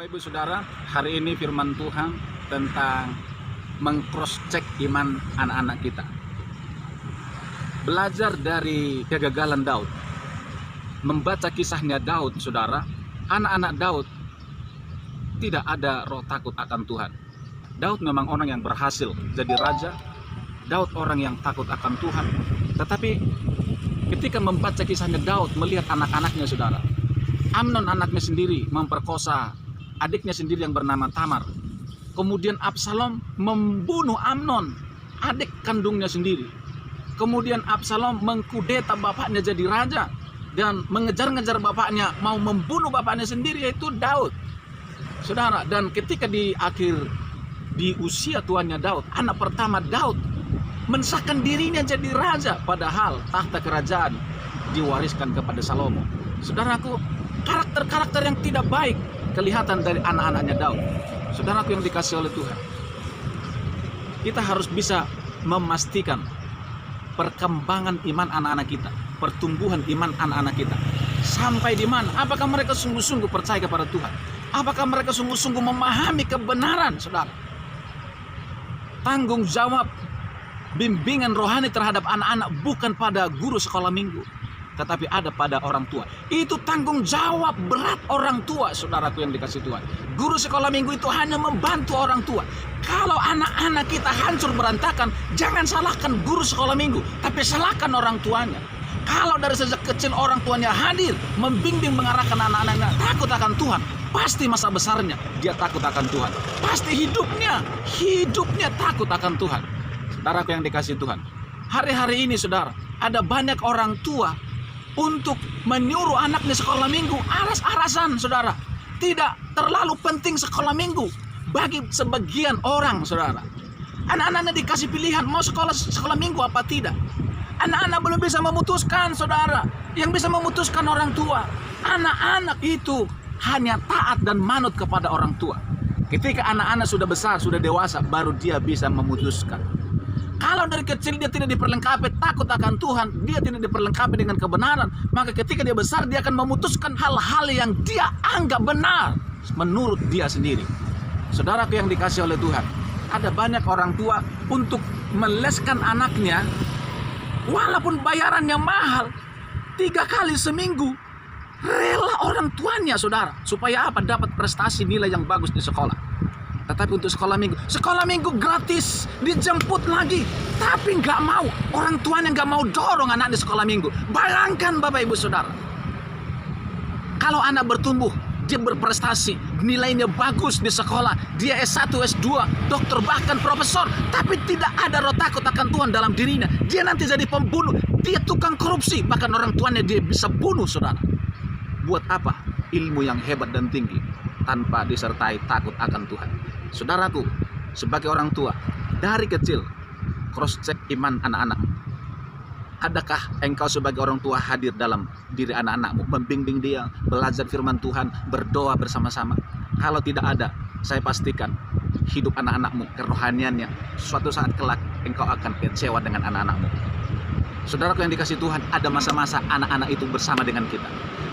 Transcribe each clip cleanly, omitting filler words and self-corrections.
Bapak Ibu Saudara, hari ini firman Tuhan tentang meng-cross-check iman anak-anak kita. Belajar dari kegagalan Daud. Membaca kisahnya Daud, Saudara, anak-anak Daud tidak ada roh takut akan Tuhan. Daud memang orang yang berhasil jadi raja. Daud orang yang takut akan Tuhan. Tetapi ketika membaca kisahnya Daud, melihat anak-anaknya, Saudara, Amnon anaknya sendiri memperkosa adiknya sendiri yang bernama Tamar. Kemudian Absalom membunuh Amnon, adik kandungnya sendiri. Kemudian Absalom mengkudeta bapaknya jadi raja dan mengejar-ngejar bapaknya, mau membunuh bapaknya sendiri, yaitu Daud. Saudara, dan ketika di usia tuanya Daud, anak pertama Daud mensahkan dirinya jadi raja, padahal tahta kerajaan diwariskan kepada Salomo. Saudaraku, karakter-karakter yang tidak baik kelihatan dari anak-anaknya Daud. Saudaraku yang dikasih oleh Tuhan, kita harus bisa memastikan perkembangan iman anak-anak kita, pertumbuhan iman anak-anak kita sampai di mana. Apakah mereka sungguh-sungguh percaya kepada Tuhan? Apakah mereka sungguh-sungguh memahami kebenaran, saudara? Tanggung jawab bimbingan rohani terhadap anak-anak bukan pada guru sekolah minggu, tetapi ada pada orang tua. Itu tanggung jawab berat orang tua, saudaraku yang dikasih Tuhan. Guru sekolah minggu itu hanya membantu orang tua. Kalau anak-anak kita hancur berantakan, jangan salahkan guru sekolah minggu, tapi salahkan orang tuanya. Kalau dari sejak kecil orang tuanya hadir, membimbing, mengarahkan anak-anaknya takut akan Tuhan, pasti masa besarnya dia takut akan Tuhan. Pasti hidupnya takut akan Tuhan. Saudaraku yang dikasih Tuhan, hari-hari ini, saudara, ada banyak orang tua untuk menyuruh anaknya sekolah minggu aras-arasan, saudara. Tidak terlalu penting sekolah minggu bagi sebagian orang, saudara. Anak-anaknya dikasih pilihan mau sekolah minggu apa tidak. Anak-anak belum bisa memutuskan, saudara. Yang bisa memutuskan orang tua. Anak-anak itu hanya taat dan manut kepada orang tua. Ketika anak-anak sudah besar, sudah dewasa, baru dia bisa memutuskan. Kalau dari kecil dia tidak diperlengkapi takut akan Tuhan, dia tidak diperlengkapi dengan kebenaran, maka ketika dia besar dia akan memutuskan hal-hal yang dia anggap benar menurut dia sendiri. Saudaraku yang dikasih oleh Tuhan, ada banyak orang tua untuk meleskan anaknya, walaupun bayarannya mahal, 3 kali seminggu, rela orang tuanya, saudara, supaya apa? Dapat prestasi nilai yang bagus di sekolah. Tetapi untuk sekolah minggu gratis, dijemput lagi, tapi nggak mau, orang tuanya nggak mau dorong anak di sekolah minggu. Bayangkan Bapak Ibu Saudara, kalau anak bertumbuh, dia berprestasi, nilainya bagus di sekolah, dia S1, S2, dokter, bahkan profesor, tapi tidak ada roh takut akan Tuhan dalam dirinya, dia nanti jadi pembunuh, dia tukang korupsi, bahkan orang tuanya dia bisa bunuh, saudara. Buat apa ilmu yang hebat dan tinggi tanpa disertai takut akan Tuhan? Saudaraku, sebagai orang tua, dari kecil cross-check iman anak-anak. Adakah engkau sebagai orang tua hadir dalam diri anak-anakmu, membimbing dia, belajar firman Tuhan, berdoa bersama-sama? Kalau tidak ada, saya pastikan hidup anak-anakmu, kerohaniannya, suatu saat kelak engkau akan kecewa dengan anak-anakmu. Saudaraku yang dikasih Tuhan, ada masa-masa anak-anak itu bersama dengan kita.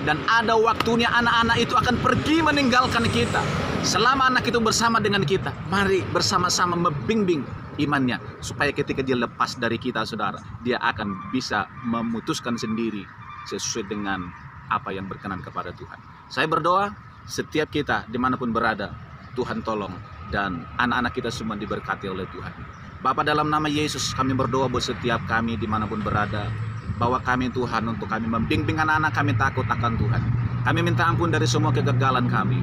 Dan ada waktunya anak-anak itu akan pergi meninggalkan kita. Selama anak itu bersama dengan kita, mari bersama-sama membimbing imannya, supaya ketika dia lepas dari kita, saudara, dia akan bisa memutuskan sendiri sesuai dengan apa yang berkenan kepada Tuhan. Saya berdoa setiap kita dimanapun berada, Tuhan tolong, dan anak-anak kita semua diberkati oleh Tuhan. Bapa, dalam nama Yesus kami berdoa buat setiap kami dimanapun berada, bahwa kami Tuhan, untuk kami membimbing anak-anak kami takut akan Tuhan. Kami minta ampun dari semua kegagalan kami.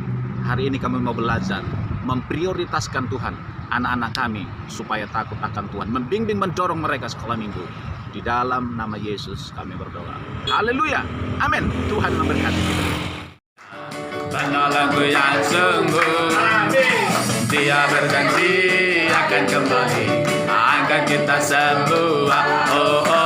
Hari ini kami mau belajar memprioritaskan Tuhan, anak-anak kami, supaya takut akan Tuhan, membimbing, mendorong mereka sekolah minggu. Di dalam nama Yesus kami berdoa. Haleluya, amin. Tuhan memberkati kita. Banyak lagu yang sungguh, Dia berjanji akan kembali, akan kita semua. Oh, oh.